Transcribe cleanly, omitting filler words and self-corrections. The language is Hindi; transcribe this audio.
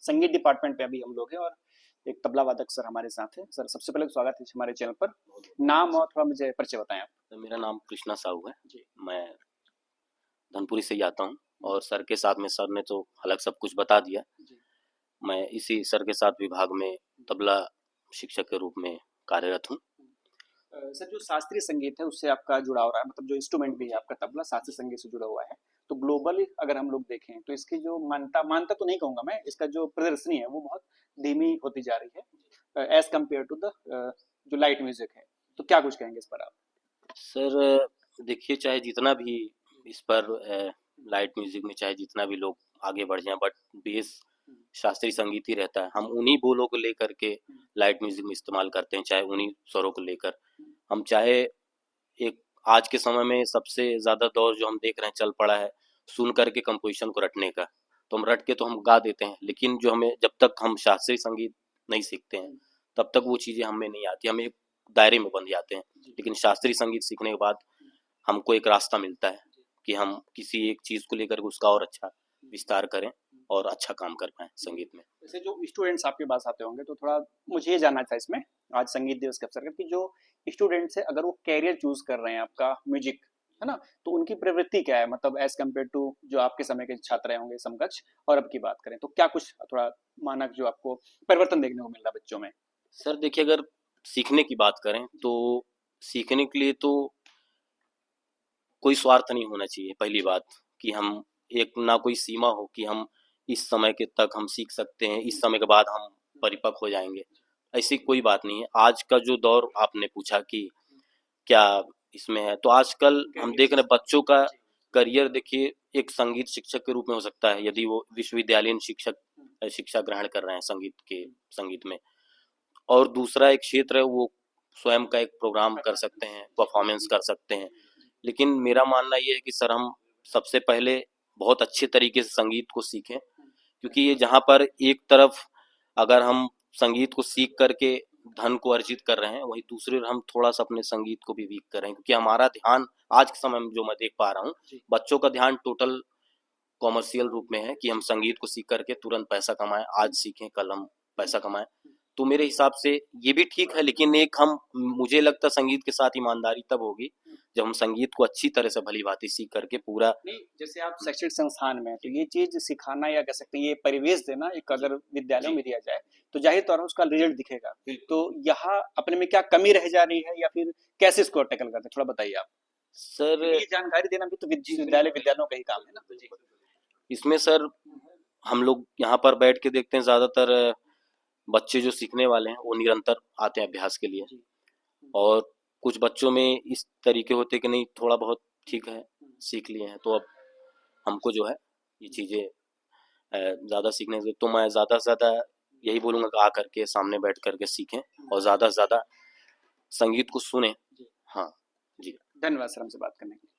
संगीत डिपार्टमेंट में अभी हम लोग हैं और एक तबला वादक सर हमारे साथ हैं। सर सबसे पहले तो स्वागत है हमारे चैनल पर। नाम और थोड़ा मुझे परिचय बताएं आप। तो मेरा नाम कृष्णा साहू है जी। मैं धनपुरी से ही आता हूँ और सर के साथ में सर ने तो अलग सब कुछ बता दिया। जी। मैं इसी सर के साथ विभाग में तबला शिक्षक के रूप में कार्यरत हूँ। सर जो शास्त्रीय संगीत है उससे आपका जुड़ाव रहा है, मतलब जो इंस्ट्रूमेंट भी है आपका तबला शास्त्रीय संगीत से जुड़ा हुआ है, तो ग्लोबली अगर हम लोग देखें तो इसकी जो मान्यता मान्यता तो नहीं कहूंगा मैं, इसका जो प्रदर्शनी है वो बहुत धीमी होती जा रही है एज कम्पेयर टू द जो लाइट म्यूजिक है। तो क्या कुछ कहेंगे इस पर आप? सर देखिए, चाहे जितना भी इस पर लाइट म्यूजिक में चाहे जितना भी लोग आगे बढ़ जाएं, बट बेस शास्त्रीय संगीत ही रहता है। हम उन्हीं बोलों को लेकर के लाइट म्यूजिक में इस्तेमाल करते हैं, चाहे उन्हीं स्वरों को लेकर हम चाहे एक आज के समय में सबसे ज़्यादा दौर जो हम देख रहे हैं चल पड़ा है सुन करके कंपोजिशन को रटने का। तो हम रट के तो हम गा देते हैं, लेकिन जो हमें जब तक हम शास्त्रीय संगीत नहीं सीखते हैं तब तक वो चीज़ें हमें नहीं आती, हम एक दायरे में बंध जाते हैं। लेकिन शास्त्रीय संगीत सीखने के बाद हमको एक रास्ता मिलता है कि हम किसी एक चीज़ को लेकर उसका और अच्छा विस्तार करें और अच्छा काम कर पाएँ संगीत में। जैसे जो स्टूडेंट्स आपके पास आते होंगे तो थोड़ा मुझे ये जानना था इसमें, आज संगीत दिवस के अवसर पर, कि जो स्टूडेंट्स है अगर वो कैरियर चूज कर रहे हैं आपका म्यूजिक, है ना, तो उनकी प्रवृत्ति क्या है, मतलब एज कम्पेयर टू जो आपके समय के छात्र रहे होंगे समकक्ष, और अब की बात करें तो क्या कुछ थोड़ा मानक जो आपको परिवर्तन देखने को मिल रहा है बच्चों में? सर देखिए, अगर सीखने की बात करें तो सीखने के लिए तो कोई स्वार्थ नहीं होना चाहिए। पहली बात कि हम एक ना कोई सीमा हो कि हम इस समय के तक हम सीख सकते हैं, इस समय के बाद हम परिपक्व हो जाएंगे, ऐसी कोई बात नहीं है। आज का जो दौर आपने पूछा कि क्या इसमें है, तो आजकल हम देख रहे हैं बच्चों का करियर देखिए एक संगीत शिक्षक के रूप में हो सकता है यदि वो विश्वविद्यालयीन शिक्षा ग्रहण कर रहे हैं संगीत में। और दूसरा एक क्षेत्र है वो स्वयं का एक प्रोग्राम कर सकते हैं, परफॉर्मेंस कर सकते हैं। लेकिन मेरा मानना ये है कि सर हम सबसे पहले बहुत अच्छे तरीके से संगीत को सीखें, क्योंकि ये जहाँ पर एक तरफ अगर हम संगीत को सीख करके धन को अर्जित कर रहे हैं, वहीं दूसरी ओर हम थोड़ा सा अपने संगीत को भी वीक कर रहे हैं, क्योंकि हमारा ध्यान आज के समय में जो मैं देख पा रहा हूँ, बच्चों का ध्यान टोटल कॉमर्शियल रूप में है कि हम संगीत को सीख करके तुरंत पैसा कमाएं, आज सीखें कल हम पैसा कमाएं। तो मेरे हिसाब से ये भी ठीक है, लेकिन एक हम मुझे लगता है संगीत के साथ ईमानदारी तब होगी जब हम संगीत को अच्छी तरह से भली भांति सीख करके पूरा नहीं, जैसे आप शैक्षणिक संस्थान में, तो ये चीज सिखाना या कह सकते हैं ये परिवेश देना एक अगर विद्यालयों में दिया जाए तो जाहिर तौर पर उसका रिजल्ट दिखेगा। तो यहाँ अपने में क्या कमी रह जा रही है या फिर कैसे इसको टैकल करते हैं, थोड़ा बताइए आप। सर ये जानकारी देना भी तो विद्यालयों का ही काम है ना। इसमें सर हम लोग यहाँ पर बैठ के देखते हैं ज्यादातर बच्चे जो सीखने वाले हैं वो निरंतर आते हैं अभ्यास के लिए, और कुछ बच्चों में इस तरीके होते कि नहीं थोड़ा बहुत ठीक है सीख लिए हैं, तो अब हमको जो है ये चीज़ें ज़्यादा सीखने से, तो मैं ज़्यादा से ज़्यादा यही बोलूँगा कि आ करके सामने बैठ करके सीखें और ज़्यादा से ज़्यादा संगीत को सुने। हाँ जी, धन्यवाद सर हमसे बात करने के लिए।